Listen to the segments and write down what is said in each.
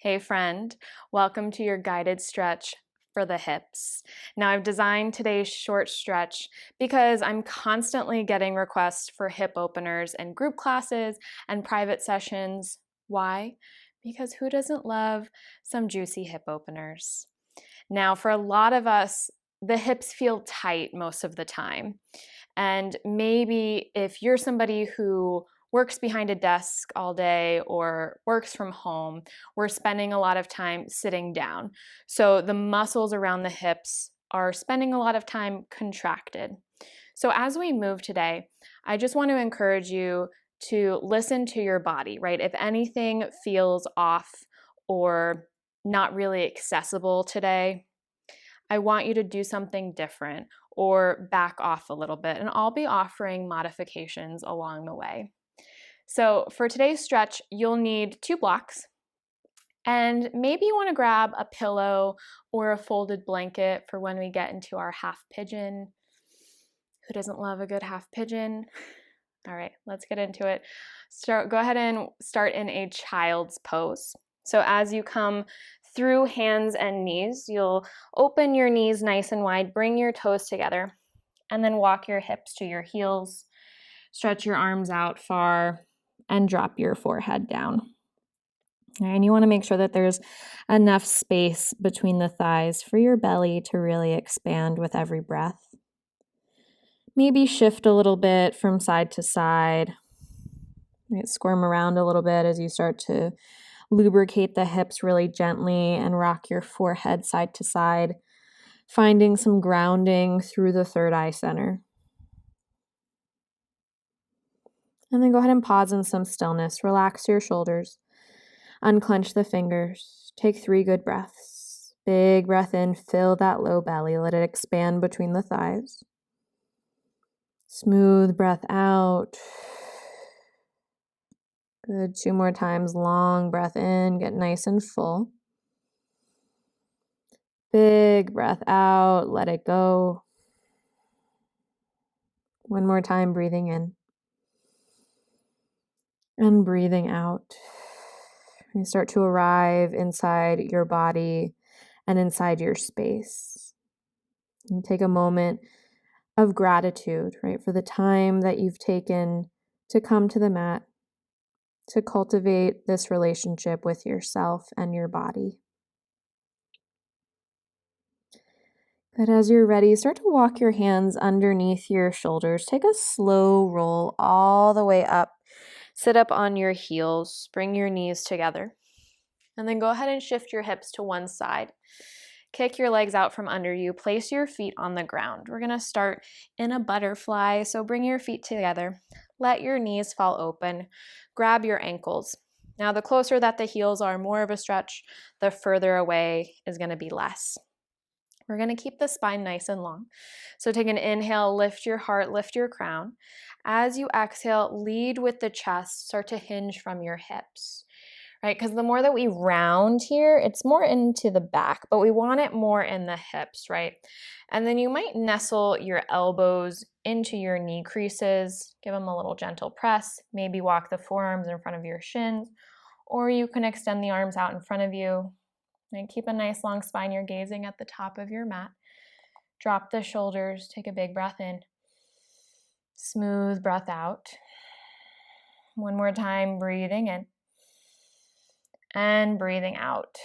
Hey friend, welcome to your guided stretch for the hips. Now I've designed today's short stretch because I'm constantly getting requests for hip openers and group classes and private sessions. Why? Because who doesn't love some juicy hip openers? Now for a lot of us, the hips feel tight most of the time. And maybe if you're somebody who works behind a desk all day or works from home, we're spending a lot of time sitting down. So the muscles around the hips are spending a lot of time contracted. So as we move today, I just want to encourage you to listen to your body, right? If anything feels off or not really accessible today, I want you to do something different or back off a little bit, and I'll be offering modifications along the way. So for today's stretch, you'll need 2 blocks, and maybe you want to grab a pillow or a folded blanket for when we get into our half pigeon. Who doesn't love a good half pigeon? All right, let's get into it. Go ahead and start in a child's pose. So as you come through hands and knees, you'll open your knees nice and wide, bring your toes together, and then walk your hips to your heels. Stretch your arms out far and drop your forehead down. And you want to make sure that there's enough space between the thighs for your belly to really expand with every breath. Maybe shift a little bit from side to side. Squirm around a little bit as you start to lubricate the hips really gently and rock your forehead side to side, finding some grounding through the third eye center. And then go ahead and pause in some stillness. Relax your shoulders. Unclench the fingers. Take 3 good breaths. Big breath in, fill that low belly. Let it expand between the thighs. Smooth breath out. Good. 2 more times. Long breath in. Get nice and full. Big breath out. Let it go. 1 more time. Breathing in. And breathing out. You start to arrive inside your body and inside your space. And take a moment of gratitude, right, for the time that you've taken to come to the mat, to cultivate this relationship with yourself and your body. But as you're ready, start to walk your hands underneath your shoulders. Take a slow roll all the way up. Sit up on your heels. Bring your knees together. And then go ahead and shift your hips to one side. Kick your legs out from under you. Place your feet on the ground. We're going to start in a butterfly. So bring your feet together. Let your knees fall open. Grab your ankles. Now, the closer that the heels are, more of a stretch, the further away is going to be less. We're going to keep the spine nice and long. So take an inhale, lift your heart, lift your crown. As you exhale, lead with the chest. Start to hinge from your hips. Right? Because the more that we round here, it's more into the back, but we want it more in the hips, right? And then you might nestle your elbows into your knee creases, give them a little gentle press, maybe walk the forearms in front of your shins, or you can extend the arms out in front of you and keep a nice long spine. You're gazing at the top of your mat. Drop the shoulders, take a big breath in, smooth breath out. 1 more time, breathing in. And breathing out.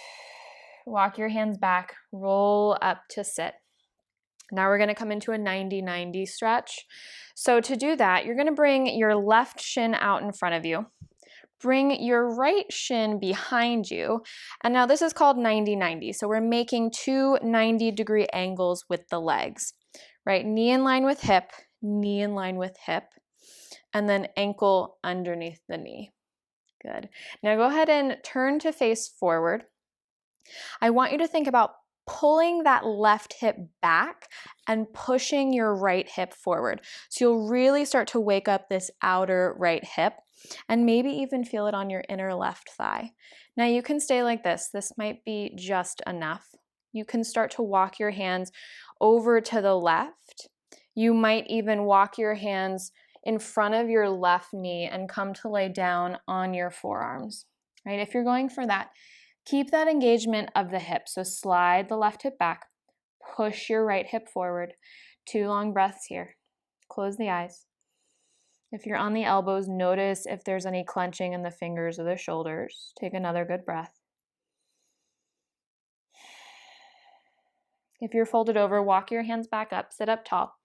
Walk your hands back, roll up to sit. Now we're going to come into a 90-90 stretch. So to do that, you're going to bring your left shin out in front of you. Bring your right shin behind you. And now this is called 90-90. So we're making 2 90-degree angles with the legs, right? Knee in line with hip, knee in line with hip, and then ankle underneath the knee. Good. Now go ahead and turn to face forward. I want you to think about pulling that left hip back and pushing your right hip forward. So you'll really start to wake up this outer right hip and maybe even feel it on your inner left thigh. Now you can stay like this. This might be just enough. You can start to walk your hands over to the left. You might even walk your hands in front of your left knee and come to lay down on your forearms, right? If you're going for that Keep that engagement of the hip. So slide the left hip back, push your right hip forward. 2 long breaths here. Close the eyes. If you're on the elbows, notice if there's any clenching in the fingers or the shoulders. Take another good breath. If you're folded over, walk your hands back up, sit up tall.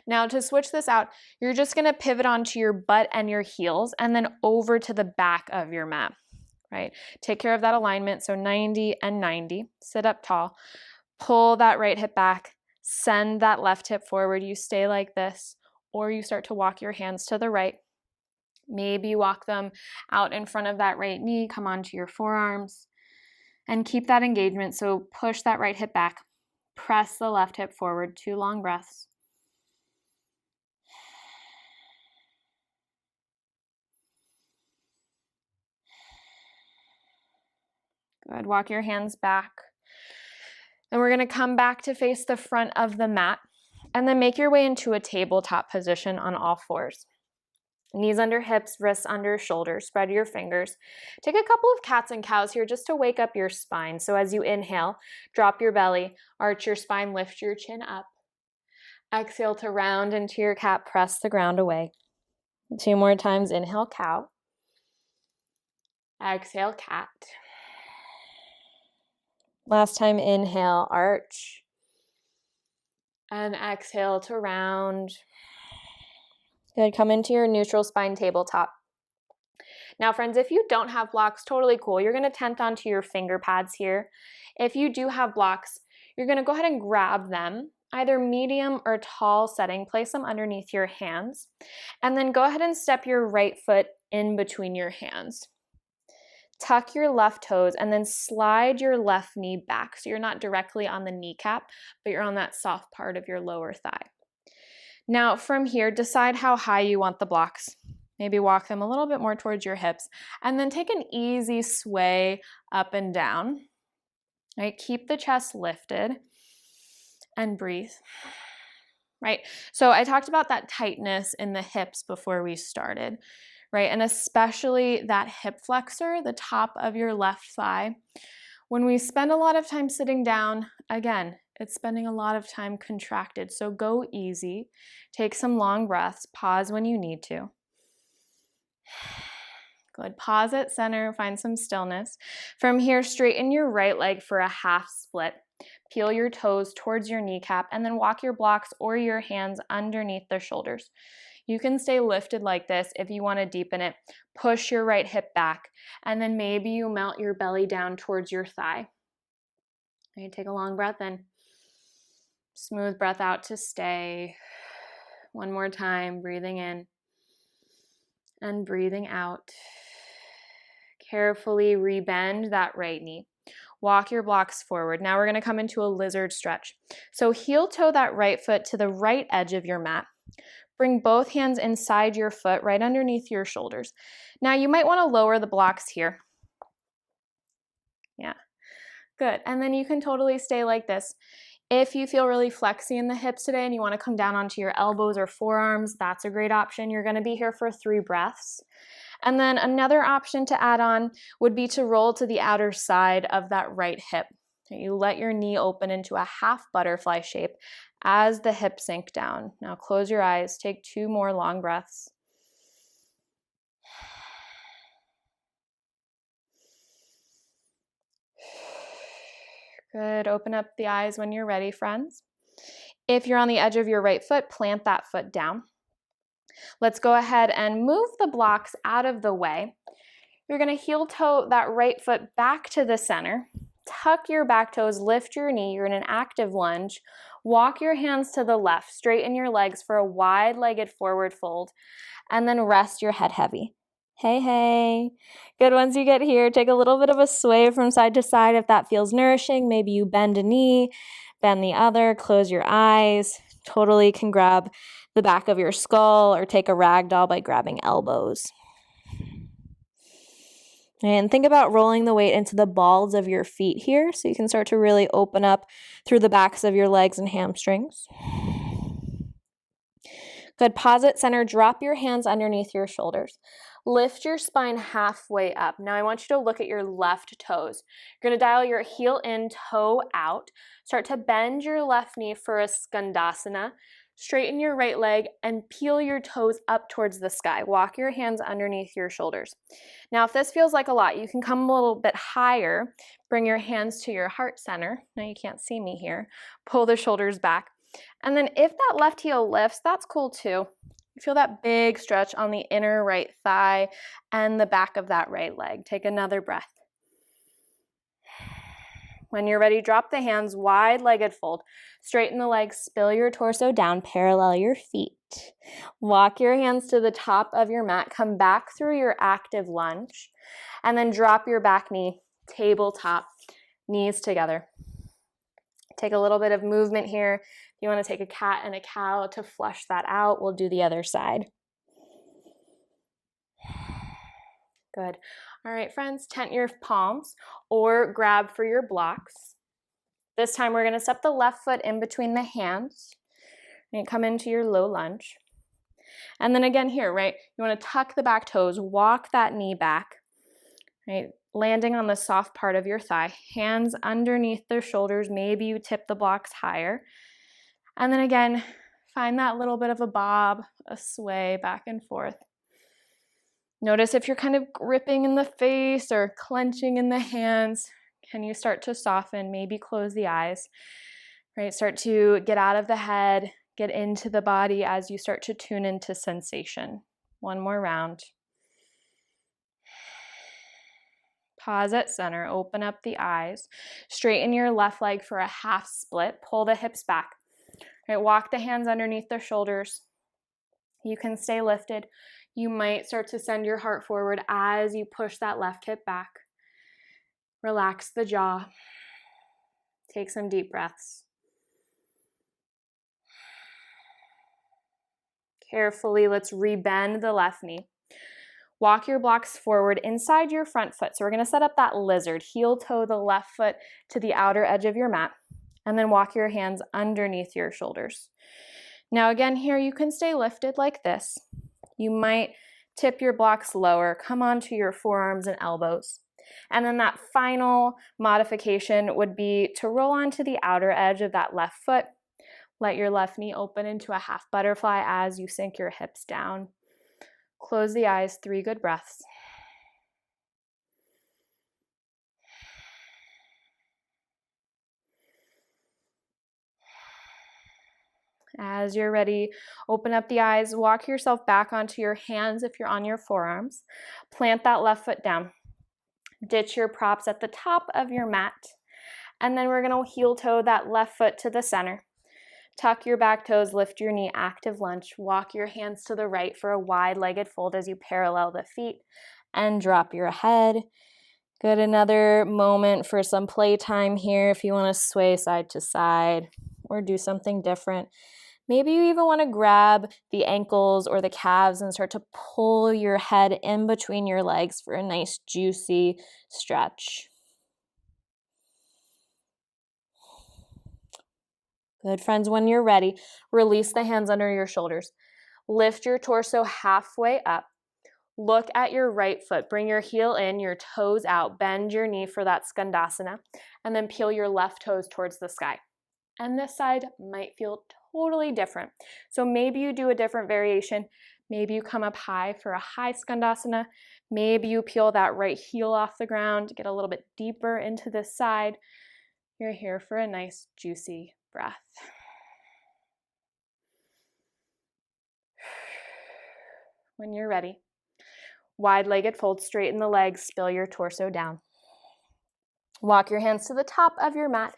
Now to switch this out, you're just gonna pivot onto your butt and your heels and then over to the back of your mat, right? Take care of that alignment, so 90 and 90. Sit up tall, pull that right hip back, send that left hip forward. You stay like this, or you start to walk your hands to the right. Maybe walk them out in front of that right knee, come onto your forearms, and keep that engagement. So push that right hip back, press the left hip forward. 2 long breaths. Good. Walk your hands back. And we're going to come back to face the front of the mat and then make your way into a tabletop position on all fours. Knees under hips, wrists under shoulders. Spread your fingers. Take a couple of cats and cows here just to wake up your spine. So as you inhale, drop your belly, arch your spine, lift your chin up. Exhale to round into your cat, press the ground away. 2 more times. Inhale, cow. Exhale, cat. Last time, inhale, arch. And exhale to round. Good, come into your neutral spine tabletop. Now friends, if you don't have blocks, totally cool. You're gonna tent onto your finger pads here. If you do have blocks, you're gonna go ahead and grab them, either medium or tall setting, place them underneath your hands, and then go ahead and step your right foot in between your hands. Tuck your left toes and then slide your left knee back. So you're not directly on the kneecap, but you're on that soft part of your lower thigh. Now from here, decide how high you want the blocks. Maybe walk them a little bit more towards your hips and then take an easy sway up and down. Right? Keep the chest lifted and breathe. Right? So I talked about that tightness in the hips before we started, right? And especially that hip flexor, the top of your left thigh. When we spend a lot of time sitting down, again, it's spending a lot of time contracted. So go easy, take some long breaths, pause when you need to. Good. Pause at center, find some stillness. From here, straighten your right leg for a half split. Peel your toes towards your kneecap and then walk your blocks or your hands underneath the shoulders. You can stay lifted like this if you want to deepen it. Push your right hip back and then maybe you melt your belly down towards your thigh. Okay, take a long breath in. Smooth breath out to stay. One more time, breathing in and breathing out. Carefully rebend that right knee. Walk your blocks forward. Now we're going to come into a lizard stretch. So heel toe that right foot to the right edge of your mat. Bring both hands inside your foot, right underneath your shoulders. Now you might want to lower the blocks here. Yeah, good. And then you can totally stay like this. If you feel really flexy in the hips today and you want to come down onto your elbows or forearms, that's a great option. You're going to be here for 3 breaths. And then another option to add on would be to roll to the outer side of that right hip. You let your knee open into a half butterfly shape as the hips sink down. Now close your eyes, take 2 more long breaths. Good, open up the eyes when you're ready, friends. If you're on the edge of your right foot, plant that foot down. Let's go ahead and move the blocks out of the way. You're going to heel toe that right foot back to the center. Tuck your back toes, lift your knee. You're in an active lunge. Walk your hands to the left. Straighten your legs for a wide-legged forward fold. And then rest your head heavy. Hey, hey. Good. Once you get here, take a little bit of a sway from side to side if that feels nourishing. Maybe you bend a knee, bend the other, close your eyes. Totally can grab the back of your skull or take a ragdoll by grabbing elbows. And think about rolling the weight into the balls of your feet here so you can start to really open up through the backs of your legs and hamstrings. Good. Pause at center. Drop your hands underneath your shoulders. Lift your spine halfway up. Now I want you to look at your left toes. You're going to dial your heel in, toe out. Start to bend your left knee for a skandasana. Straighten your right leg and peel your toes up towards the sky. Walk your hands underneath your shoulders. Now, if this feels like a lot, you can come a little bit higher. Bring your hands to your heart center. Now you can't see me here. Pull the shoulders back. And then if that left heel lifts, that's cool too. You feel that big stretch on the inner right thigh and the back of that right leg. Take another breath. When you're ready, drop the hands, wide-legged fold. Straighten the legs, spill your torso down, parallel your feet. Walk your hands to the top of your mat, come back through your active lunge, and then drop your back knee, tabletop, knees together. Take a little bit of movement here. If you want to take a cat and a cow to flush that out, we'll do the other side. Good. All right, friends, tent your palms or grab for your blocks. This time we're going to step the left foot in between the hands and come into your low lunge. And then again here, right, you want to tuck the back toes, walk that knee back, right, landing on the soft part of your thigh, hands underneath the shoulders, maybe you tip the blocks higher. And then again, find that little bit of a bob, a sway back and forth. Notice if you're kind of gripping in the face or clenching in the hands, can you start to soften, maybe close the eyes, right? Start to get out of the head, get into the body as you start to tune into sensation. One more round. Pause at center, open up the eyes, straighten your left leg for a half split, pull the hips back, right? Walk the hands underneath the shoulders. You can stay lifted. You might start to send your heart forward as you push that left hip back. Relax the jaw. Take some deep breaths. Carefully, let's rebend the left knee. Walk your blocks forward inside your front foot. So we're going to set up that lizard. Heel toe the left foot to the outer edge of your mat. And then walk your hands underneath your shoulders. Now again, here you can stay lifted like this. You might tip your blocks lower, come onto your forearms and elbows. And then that final modification would be to roll onto the outer edge of that left foot. Let your left knee open into a half butterfly as you sink your hips down. Close the eyes, 3 good breaths. As you're ready, open up the eyes, walk yourself back onto your hands if you're on your forearms. Plant that left foot down. Ditch your props at the top of your mat. And then we're going to heel toe that left foot to the center. Tuck your back toes, lift your knee, active lunge. Walk your hands to the right for a wide-legged fold as you parallel the feet and drop your head. Good, another moment for some playtime here if you want to sway side to side or do something different. Maybe you even want to grab the ankles or the calves and start to pull your head in between your legs for a nice juicy stretch. Good, friends, when you're ready, release the hands under your shoulders. Lift your torso halfway up. Look at your right foot. Bring your heel in, your toes out. Bend your knee for that skandasana. And then peel your left toes towards the sky. And this side might feel totally different. So maybe you do a different variation. Maybe you come up high for a high skandasana. Maybe you peel that right heel off the ground, get a little bit deeper into this side. You're here for a nice juicy breath. When you're ready, wide-legged fold, straighten the legs, spill your torso down. Walk your hands to the top of your mat.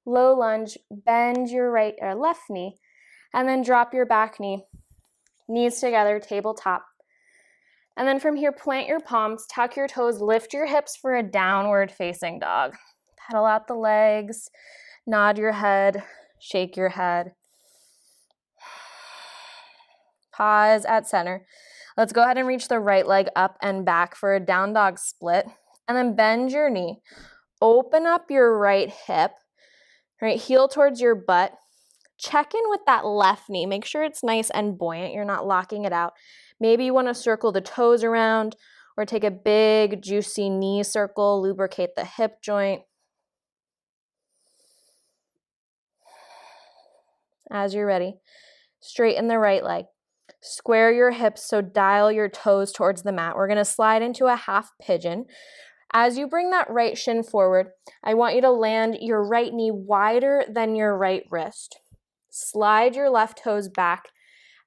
Low lunge, bend your right or left knee, and then drop your back knee. Knees together, tabletop. And then from here, plant your palms, tuck your toes, lift your hips for a downward facing dog. Pedal out the legs, nod your head, shake your head. Pause at center. Let's go ahead and reach the right leg up and back for a down dog split. And then bend your knee. Open up your right hip. Right, heel towards your butt. Check in with that left knee. Make sure it's nice and buoyant. You're not locking it out. Maybe you want to circle the toes around or take a big, juicy knee circle, lubricate the hip joint. As you're ready, straighten the right leg. Square your hips, so dial your toes towards the mat. We're going to slide into a half pigeon. As you bring that right shin forward, I want you to land your right knee wider than your right wrist. Slide your left toes back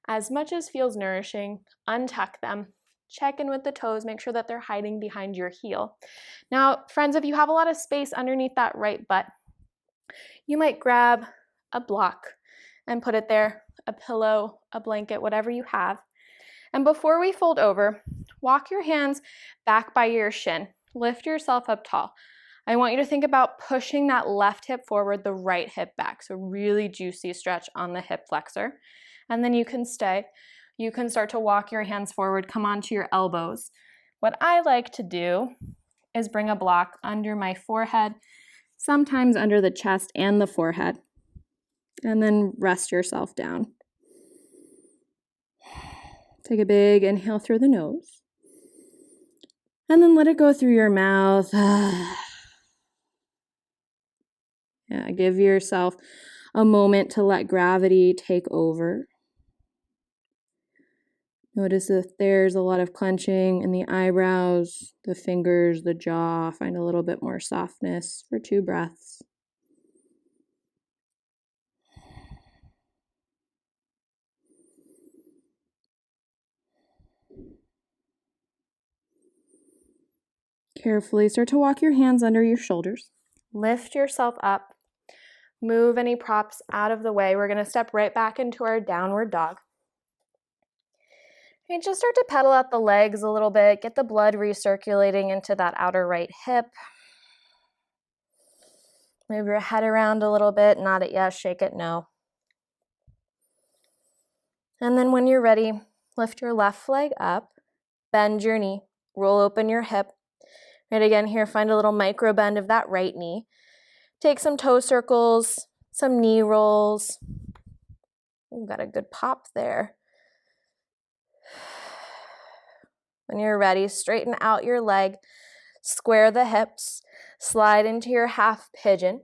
as much as feels nourishing. Untuck them. Check in with the toes. Make sure that they're hiding behind your heel. Now, friends, if you have a lot of space underneath that right butt, you might grab a block and put it there, a pillow, a blanket, whatever you have. And before we fold over, walk your hands back by your shin. Lift yourself up tall. I want you to think about pushing that left hip forward, the right hip back. So really juicy stretch on the hip flexor. And then you can stay. You can start to walk your hands forward, come onto your elbows. What I like to do is bring a block under my forehead, sometimes under the chest and the forehead, and then rest yourself down. Take a big inhale through the nose, and then let it go through your mouth. Yeah, give yourself a moment to let gravity take over. Notice if there's a lot of clenching in the eyebrows, the fingers, the jaw. Find a little bit more softness for 2 breaths. Carefully start to walk your hands under your shoulders. Lift yourself up. Move any props out of the way. We're going to step right back into our downward dog. And just start to pedal out the legs a little bit. Get the blood recirculating into that outer right hip. Move your head around a little bit. Nod it yes, shake it no. And then when you're ready, lift your left leg up. Bend your knee. Roll open your hip. Right, again here, find a little micro bend of that right knee. Take some toe circles, some knee rolls. Ooh, got a good pop there. When you're ready, straighten out your leg, square the hips, slide into your half pigeon.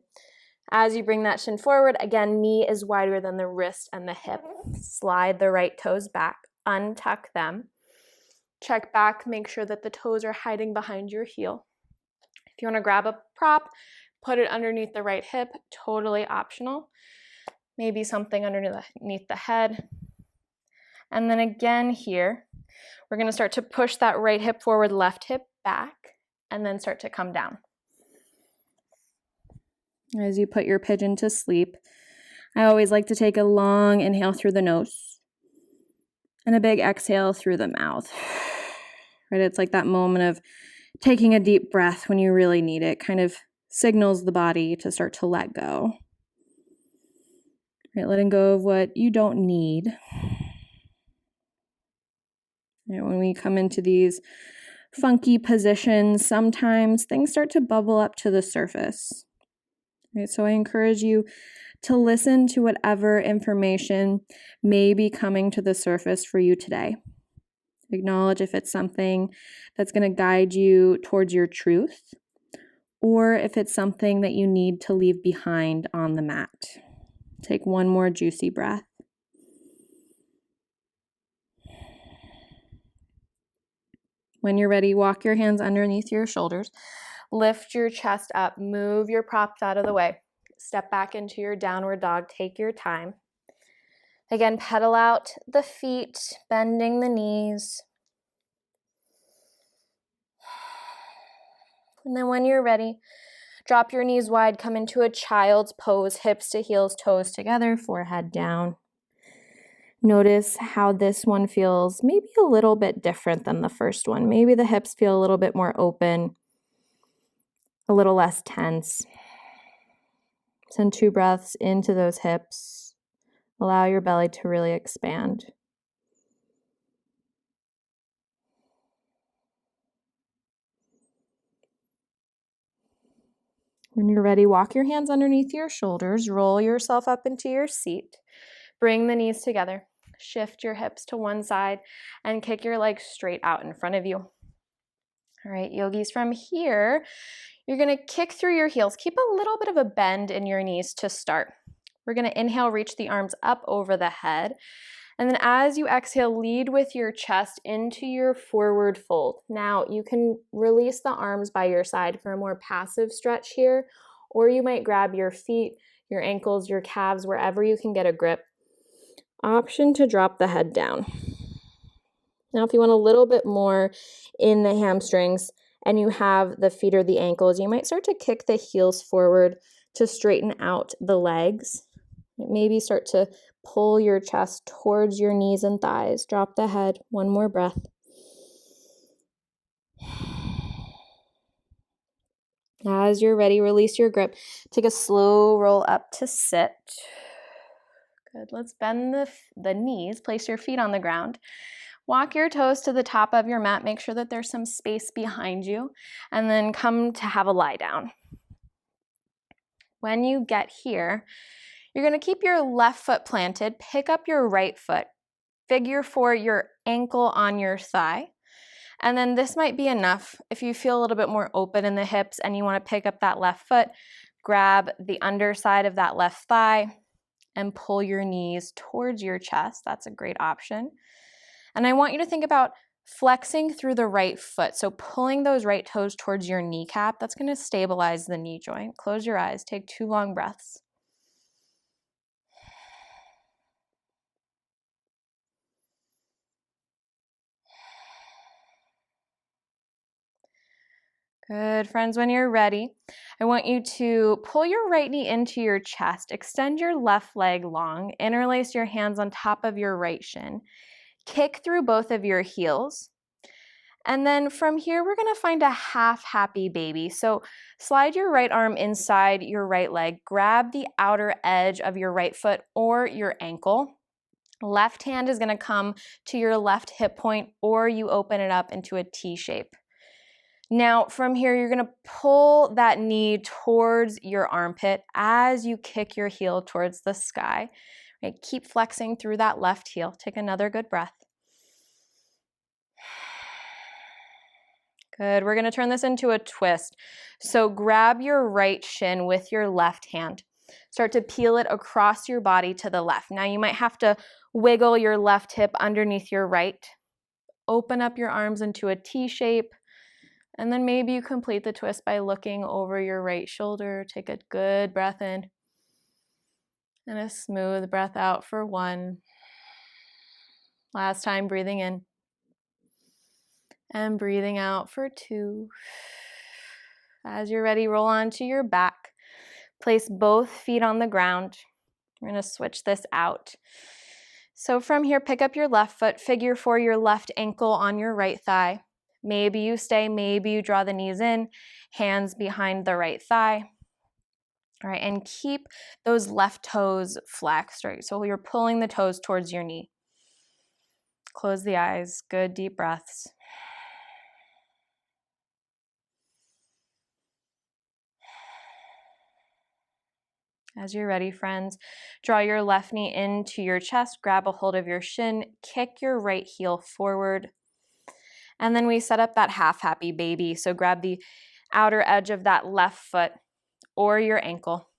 As you bring that shin forward, again, knee is wider than the wrist and the hip. Slide the right toes back, untuck them. Check back, make sure that the toes are hiding behind your heel. If you want to grab a prop, put it underneath the right hip, totally optional. Maybe something underneath the head. And then again here, we're going to start to push that right hip forward, left hip back, and then start to come down. As you put your pigeon to sleep, I always like to take a long inhale through the nose and a big exhale through the mouth. Right? It's like that moment of taking a deep breath when you really need it, kind of signals the body to start to let go. Right? Letting go of what you don't need. Right? When we come into these funky positions, sometimes things start to bubble up to the surface. Right? So I encourage you to listen to whatever information may be coming to the surface for you today. Acknowledge if it's something that's going to guide you towards your truth, or if it's something that you need to leave behind on the mat. Take one more juicy breath. When you're ready, walk your hands underneath your shoulders. Lift your chest up. Move your props out of the way. Step back into your downward dog. Take your time. Again, pedal out the feet, bending the knees. And then when you're ready, drop your knees wide, come into a child's pose, hips to heels, toes together, forehead down. Notice how this one feels maybe a little bit different than the first one. Maybe the hips feel a little bit more open, a little less tense. Send 2 breaths into those hips. Allow your belly to really expand. When you're ready, walk your hands underneath your shoulders. Roll yourself up into your seat. Bring the knees together. shift your hips to one side, and kick your legs straight out in front of you. All right, yogis, from here, you're gonna kick through your heels. Keep a little bit of a bend in your knees to start. We're gonna inhale, reach the arms up over the head. And then as you exhale, lead with your chest into your forward fold. Now, you can release the arms by your side for a more passive stretch here, or you might grab your feet, your ankles, your calves, wherever you can get a grip. Option to drop the head down. Now, if you want a little bit more in the hamstrings and you have the feet or the ankles, you might start to kick the heels forward to straighten out the legs. Maybe start to pull your chest towards your knees and thighs. Drop the head. One more breath. As you're ready, release your grip. Take a slow roll up to sit. Good. Let's bend the knees. Place your feet on the ground. Walk your toes to the top of your mat. Make sure that there's some space behind you. And then come to have a lie down. When you get here, you're going to keep your left foot planted. Pick up your right foot. Figure 4 your ankle on your thigh. And then this might be enough. If you feel a little bit more open in the hips and you want to pick up that left foot, grab the underside of that left thigh and pull your knees towards your chest. That's a great option. And I want you to think about flexing through the right foot. So pulling those right toes towards your kneecap, that's going to stabilize the knee joint. Close your eyes. Take 2 long breaths. Good, friends. When you're ready, I want you to pull your right knee into your chest, extend your left leg long, interlace your hands on top of your right shin, kick through both of your heels. And then from here, we're gonna find a half happy baby. So slide your right arm inside your right leg, grab the outer edge of your right foot or your ankle. Left hand is gonna come to your left hip point, or you open it up into a T shape. Now, from here, you're going to pull that knee towards your armpit as you kick your heel towards the sky. Right? Keep flexing through that left heel. Take another good breath. Good. We're going to turn this into a twist. So grab your right shin with your left hand. Start to peel it across your body to the left. Now, you might have to wiggle your left hip underneath your right. Open up your arms into a T shape. And then maybe you complete the twist by looking over your right shoulder. Take a good breath in and a smooth breath out for 1. Last time, breathing in and breathing out for 2. As you're ready, roll onto your back. Place both feet on the ground. We're going to switch this out. So from here, pick up your left foot, figure 4 your left ankle on your right thigh. Maybe you stay, maybe you draw the knees in, hands behind the right thigh. All right, and keep those left toes flexed, right? So you're pulling the toes towards your knee. Close the eyes, good deep breaths. As you're ready, friends, draw your left knee into your chest, grab a hold of your shin, kick your right heel forward. And then we set up that half happy baby. So grab the outer edge of that left foot or your ankle.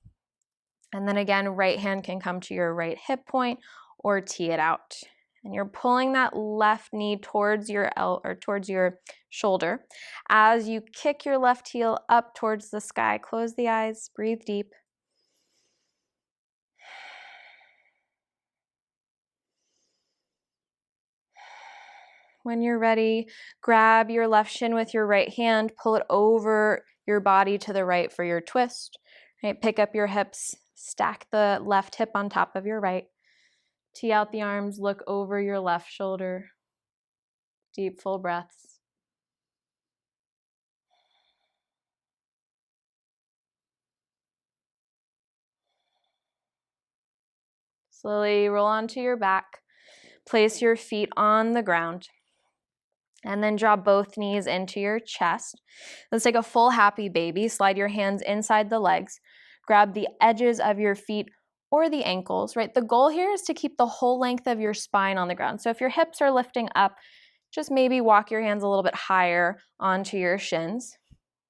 And then again, right hand can come to your right hip point or tee it out. And you're pulling that left knee towards your shoulder. As you kick your left heel up towards the sky, close the eyes, breathe deep. When you're ready, grab your left shin with your right hand, pull it over your body to the right for your twist. Right? Pick up your hips, stack the left hip on top of your right. Tee out the arms, look over your left shoulder. Deep, full breaths. Slowly roll onto your back. Place your feet on the ground. And then draw both knees into your chest. Let's take a full happy baby. Slide your hands inside the legs. Grab the edges of your feet or the ankles, right? The goal here is to keep the whole length of your spine on the ground. So if your hips are lifting up, just maybe walk your hands a little bit higher onto your shins.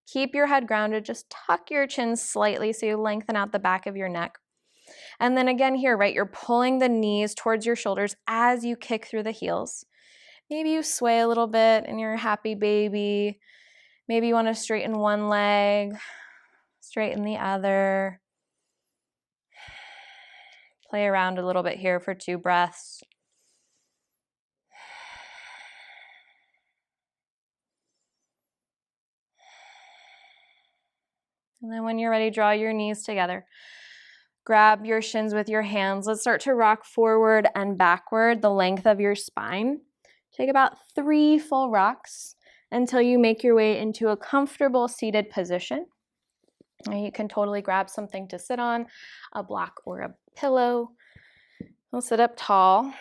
Keep your head grounded, just tuck your chin slightly so you lengthen out the back of your neck. And then again here, right, you're pulling the knees towards your shoulders as you kick through the heels. Maybe you sway a little bit and you're a happy baby. Maybe you want to straighten one leg, straighten the other. Play around a little bit here for 2 breaths. And then when you're ready, draw your knees together. Grab your shins with your hands. Let's start to rock forward and backward the length of your spine. Take about 3 full rocks until you make your way into a comfortable seated position. And you can totally grab something to sit on, a block or a pillow. We'll sit up tall.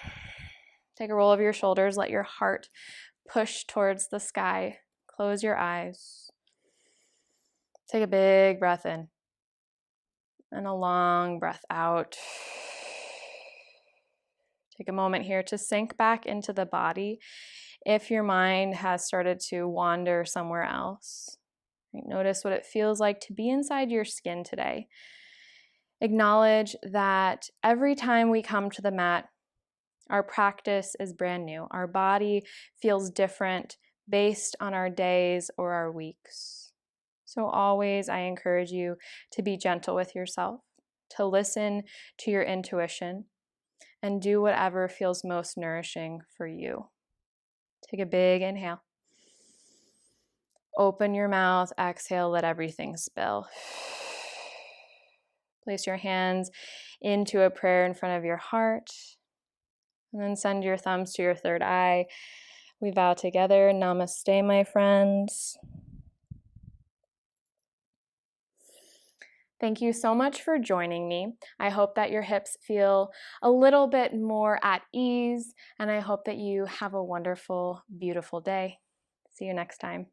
Take a roll of your shoulders. Let your heart push towards the sky. Close your eyes. Take a big breath in and a long breath out. Take a moment here to sink back into the body if your mind has started to wander somewhere else. Notice what it feels like to be inside your skin today. Acknowledge that every time we come to the mat, our practice is brand new. Our body feels different based on our days or our weeks. So always I encourage you to be gentle with yourself, to listen to your intuition, and do whatever feels most nourishing for you. Take a big inhale. Open your mouth, exhale, let everything spill. Place your hands into a prayer in front of your heart. And then send your thumbs to your third eye. We vow together. Namaste, my friends. Thank you so much for joining me. I hope that your hips feel a little bit more at ease, and I hope that you have a wonderful, beautiful day. See you next time.